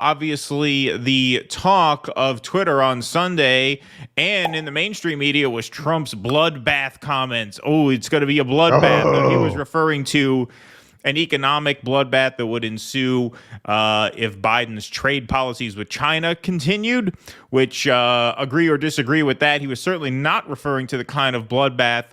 obviously, the talk of Twitter on Sunday and in the mainstream media was Trump's bloodbath comments. Oh, it's going to be a bloodbath. Oh. He was referring to an economic bloodbath that would ensue if Biden's trade policies with China continued, which agree or disagree with that. He was certainly not referring to the kind of bloodbath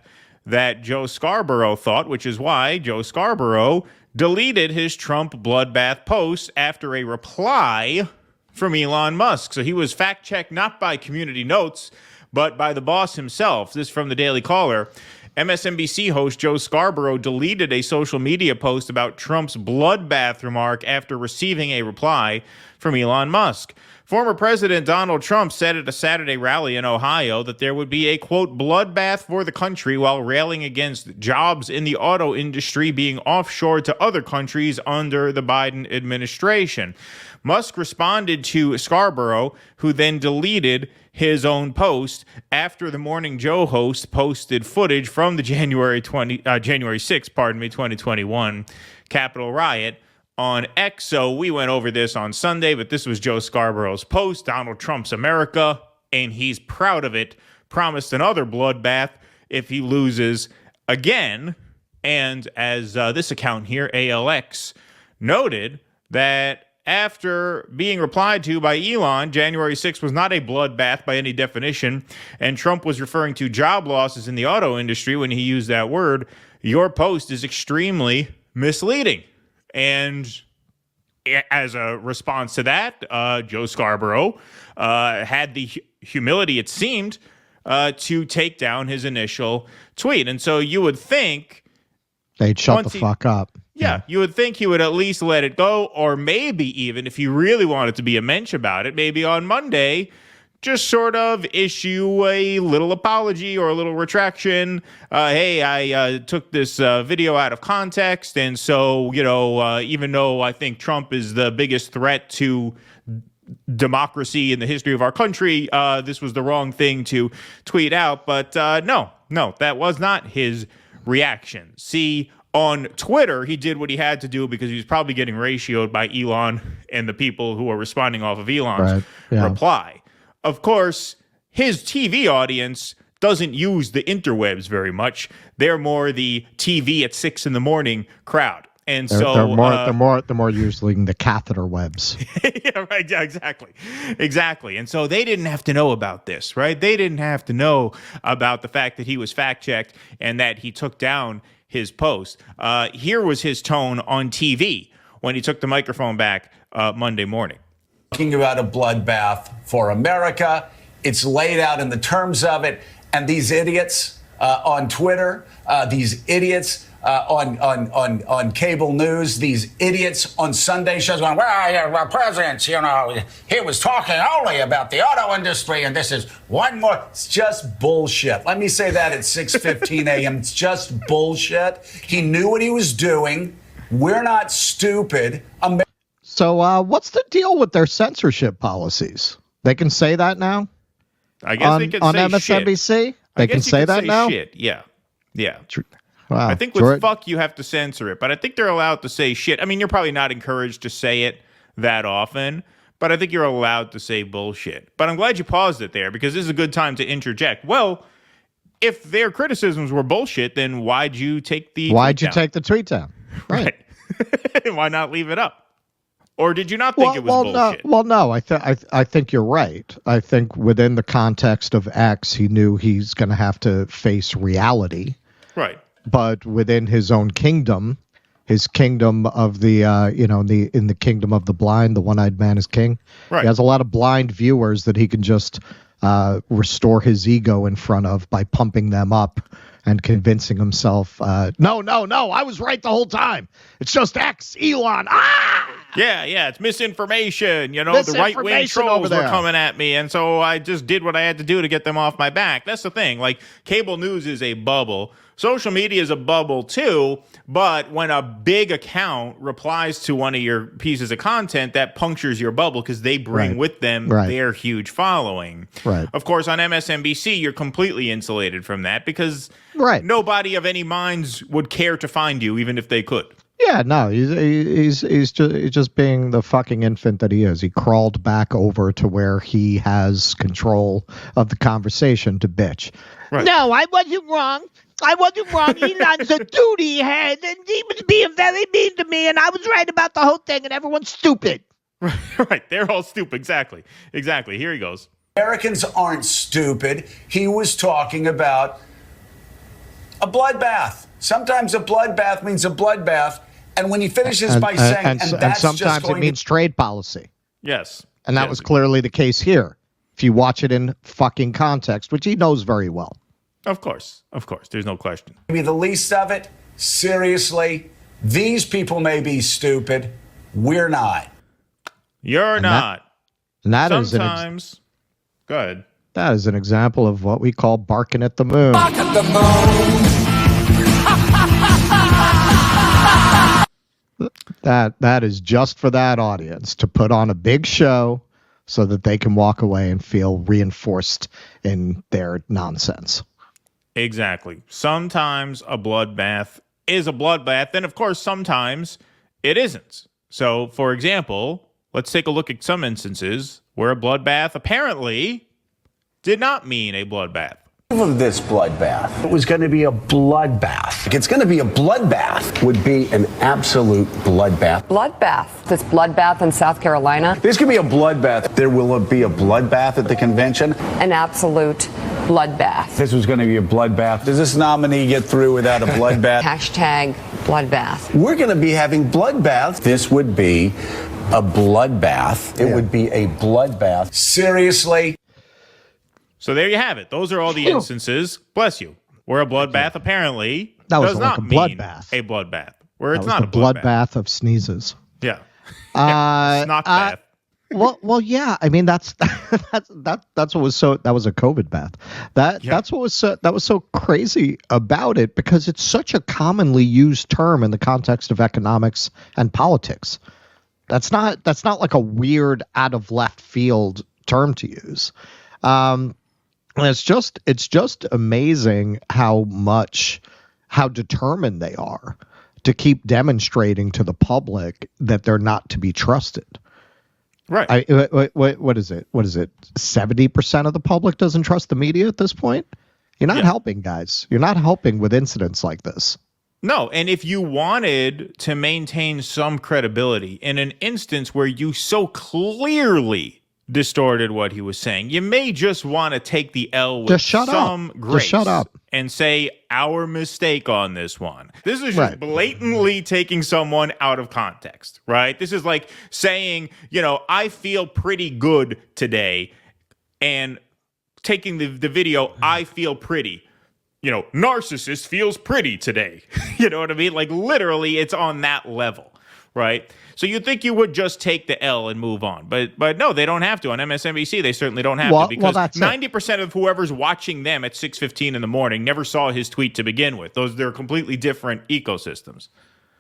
that Joe Scarborough thought, which is why Joe Scarborough deleted his Trump bloodbath post after a reply from Elon Musk. So he was fact-checked not by Community Notes, but by the boss himself. This is from the Daily Caller. MSNBC host Joe Scarborough deleted a social media post about Trump's bloodbath remark after receiving a reply from Elon Musk. Former President Donald Trump said at a Saturday rally in Ohio that there would be a, quote, bloodbath for the country while railing against jobs in the auto industry being offshored to other countries under the Biden administration. Musk responded to Scarborough, who then deleted his own post after the Morning Joe host posted footage from the January 6th, 2021 Capitol riot on X. So we went over this on Sunday, but this was Joe Scarborough's post, Donald Trump's America, and he's proud of it, promised another bloodbath if he loses again. And as this account here, ALX, noted that after being replied to by Elon, January 6th was not a bloodbath by any definition, and Trump was referring to job losses in the auto industry when he used that word. Your post is extremely misleading. And as a response to that, Joe Scarborough had the humility, it seemed, to take down his initial tweet. And so you would think they'd shut the fuck up. Yeah, you would think he would at least let it go, or maybe even if he really wanted to be a mensch about it, maybe on Monday, just sort of issue a little apology or a little retraction. Hey, I took this video out of context, and so, even though I think Trump is the biggest threat to democracy in the history of our country, this was the wrong thing to tweet out. But no, that was not his reaction. See, on Twitter, he did what he had to do because he was probably getting ratioed by Elon and the people who are responding off of Elon's reply. Of course, his TV audience doesn't use the interwebs very much. They're more the TV at 6 a.m. crowd. And so they're more usually the catheter webs. Yeah, right. Yeah, exactly. And so they didn't have to know about this, right? They didn't have to know about the fact that he was fact-checked and that he took down his post. Here was his tone on TV when he took the microphone back Monday morning. Talking about a bloodbath for America. It's laid out in the terms of it. And these idiots on Twitter, these idiots on cable news, these idiots on Sunday shows going, well, presidents, he was talking only about the auto industry, and this is one more. It's just bullshit. Let me say that at 6:15 a.m. It's just bullshit. He knew what he was doing. We're not stupid. So what's the deal with their censorship policies? They can say that now? I guess they can on say MSNBC? Shit. They can say that now? Shit. Yeah. Wow. I think with fuck, you have to censor it, but I think they're allowed to say shit. I mean, you're probably not encouraged to say it that often, but I think you're allowed to say bullshit. But I'm glad you paused it there because this is a good time to interject. Well, if their criticisms were bullshit, then why'd you take the tweet down? Right. Why not leave it up? Or did you not think it was bullshit? No. I think you're right. I think within the context of X, he knew he's going to have to face reality. Right. But within his own kingdom, his kingdom of the, in the kingdom of the blind, the one-eyed man is king. Right. He has a lot of blind viewers that he can just restore his ego in front of by pumping them up and convincing himself, no, I was right the whole time. It's just X, Elon. Yeah, it's misinformation. The right-wing trolls were coming at me, and so I just did what I had to do to get them off my back. That's the thing. Like, cable news is a bubble. Social media is a bubble, too, but when a big account replies to one of your pieces of content, that punctures your bubble because they bring with them their huge following. Right. Of course, on MSNBC, you're completely insulated from that because nobody of any minds would care to find you, even if they could. Yeah, no, he's just being the fucking infant that he is. He crawled back over to where he has control of the conversation to bitch. Right. No, I wasn't wrong. I wasn't wrong. Elon's a duty head, and he was being very mean to me, and I was right about the whole thing, and everyone's stupid. Right. They're all stupid. Exactly. Here he goes. Americans aren't stupid. He was talking about a bloodbath. Sometimes a bloodbath means a bloodbath. And when he finishes by saying, and that's sometimes just going it means trade policy. Yes. And that was clearly the case here. If you watch it in fucking context, which he knows very well. Of course. There's no question. Maybe the least of it. Seriously, these people may be stupid. We're not. You're not. That Sometimes. Go ahead. That is an example of what we call barking at the moon. Bark at the moon. That is just for that audience to put on a big show so that they can walk away and feel reinforced in their nonsense. Exactly. Sometimes a bloodbath is a bloodbath, and of course, sometimes it isn't. So, for example, let's take a look at some instances where a bloodbath apparently did not mean a bloodbath. Of this bloodbath. It was going to be a bloodbath. It's going to be a bloodbath. Would be an absolute bloodbath. Bloodbath. This bloodbath in South Carolina. This could be a bloodbath. There will be a bloodbath at the convention. An absolute bloodbath. This was going to be a bloodbath. Does this nominee get through without a bloodbath? Hashtag bloodbath. We're going to be having bloodbaths. This would be a bloodbath. It would be a bloodbath. Seriously? So there you have it. Those are all the instances, bless you, where a bloodbath apparently does not mean a bloodbath. Where it's not a bloodbath of sneezes. Yeah. Snot bath. Well, yeah. I mean, that's what was so. That was a COVID bath. That's what was so crazy about it, because it's such a commonly used term in the context of economics and politics. That's not like a weird out of left field term to use. It's just amazing how determined they are to keep demonstrating to the public that they're not to be trusted. Right. What is it? 70% of the public doesn't trust the media at this point? You're not helping, guys. You're not helping with incidents like this. No, and if you wanted to maintain some credibility in an instance where you so clearly distorted what he was saying, you may just want to take the L with some grace. Just shut up and say our mistake on this one. This is just blatantly taking someone out of context, right? This is like saying, I feel pretty good today, and taking the video, I feel pretty. Narcissist feels pretty today. You know what I mean? Like, literally, it's on that level, right? So you'd think you would just take the L and move on. But no, they don't have to. On MSNBC, they certainly don't have to, because 90% of whoever's watching them at 6:15 in the morning never saw his tweet to begin with. They're completely different ecosystems.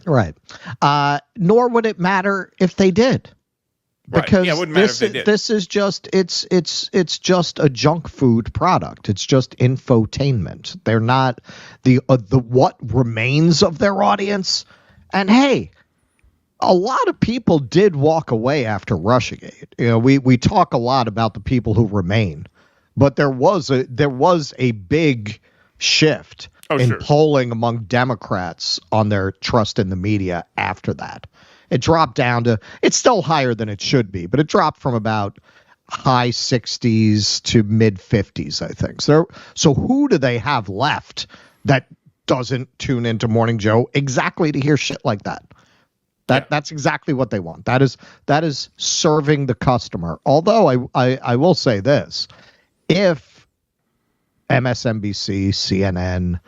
Right. Nor would it matter if they did. Because it wouldn't matter if they did. This is just it's just a junk food product. It's just infotainment. They're not the what remains of their audience. And hey, a lot of people did walk away after Russiagate. We talk a lot about the people who remain, but there was a big shift in polling among Democrats on their trust in the media after that. It dropped down to, it's still higher than it should be, but it dropped from about high 60s to mid 50s, I think. So who do they have left that doesn't tune into Morning Joe exactly to hear shit like that? That's exactly what they want. That is serving the customer. Although I will say this, if MSNBC, CNN,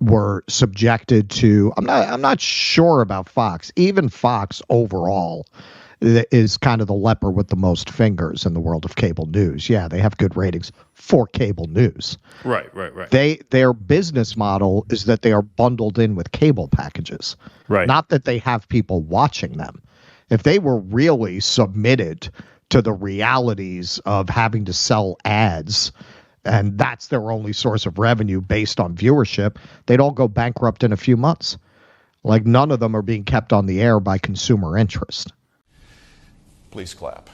were subjected to, I'm not sure about Fox. Even Fox overall is kind of the leper with the most fingers in the world of cable news. Yeah, they have good ratings for cable news. Right. Their business model is that they are bundled in with cable packages. Right. Not that they have people watching them. If they were really submitted to the realities of having to sell ads, and that's their only source of revenue based on viewership, they'd all go bankrupt in a few months. Like none of them are being kept on the air by consumer interest. Please clap.